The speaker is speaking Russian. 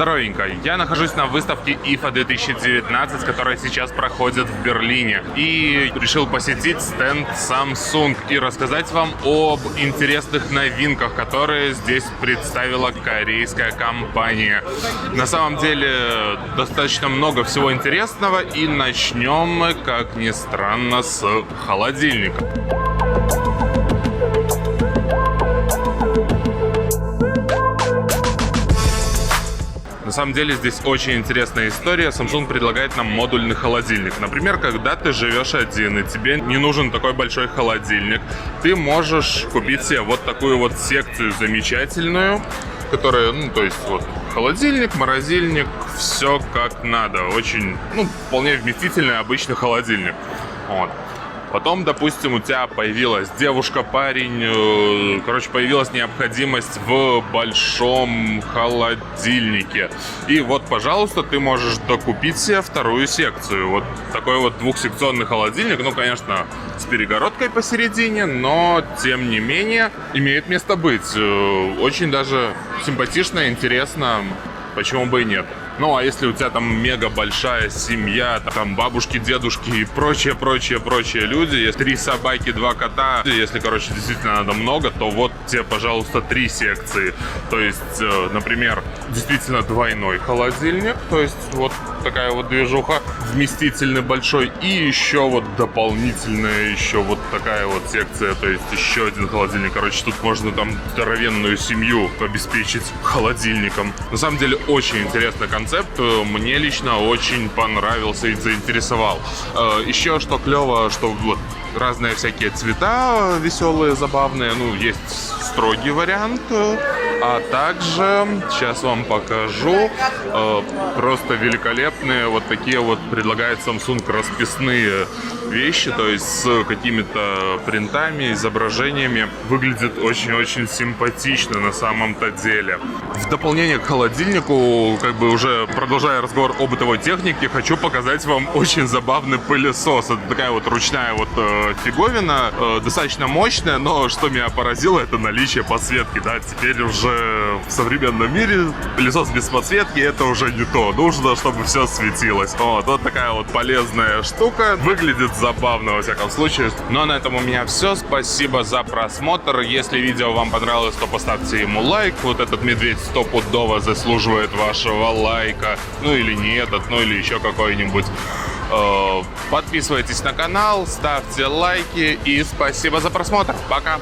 Здоровенько, я нахожусь на выставке IFA 2019, которая сейчас проходит в Берлине. И решил посетить стенд Samsung и рассказать вам об интересных новинках, которые здесь представила корейская компания. На самом деле достаточно много всего интересного, и начнем мы, как ни странно, с холодильника. На самом деле здесь очень интересная история. Samsung предлагает нам модульный холодильник. Например, когда ты живешь один и тебе не нужен такой большой холодильник, ты можешь купить себе вот такую вот секцию замечательную, которая, то есть вот холодильник, морозильник, все как надо. Очень, вполне вместительный обычный холодильник. Вот. Потом, допустим, у тебя появилась девушка, парень, появилась необходимость в большом холодильнике. И вот, пожалуйста, ты можешь докупить себе вторую секцию. Вот такой вот двухсекционный холодильник, конечно, с перегородкой посередине, но, тем не менее, имеет место быть. Очень даже симпатично, интересно, почему бы и нет. Ну, а если у тебя там мега большая семья, там бабушки, дедушки и прочие люди, есть 3 собаки, 2 кота, если, действительно надо много, то вот тебе, пожалуйста, 3 секции. То есть, например, действительно двойной холодильник, то есть вот такая вот движуха, вместительный большой, и еще вот дополнительная еще вот такая вот секция, то есть еще один холодильник. Тут можно там здоровенную семью обеспечить холодильником. На самом деле очень интересный концепт, мне лично очень понравился и заинтересовал. Еще что клево, что вот разные всякие цвета веселые, забавные, есть строгий вариант, а также, сейчас вам покажу, просто великолепные вот такие вот предлагает Samsung расписные вещи, то есть с какими-то принтами, изображениями. Выглядит очень-очень симпатично на самом-то деле. В дополнение к холодильнику, уже продолжая разговор о бытовой технике, хочу показать вам очень забавный пылесос. Это такая вот ручная вот фиговина, достаточно мощная, но что меня поразило, это наличие подсветки. Да, теперь уже в современном мире пылесос без подсветки — это уже не то. Нужно, чтобы все светилось. Вот такая вот полезная штука. Выглядит забавно, во всяком случае. Но на этом у меня все. Спасибо за просмотр. Если видео вам понравилось, то поставьте ему лайк. Вот этот медведь стопудово заслуживает вашего лайка. Или не этот, или еще какой-нибудь. Подписывайтесь на канал, ставьте лайки и спасибо за просмотр. Пока!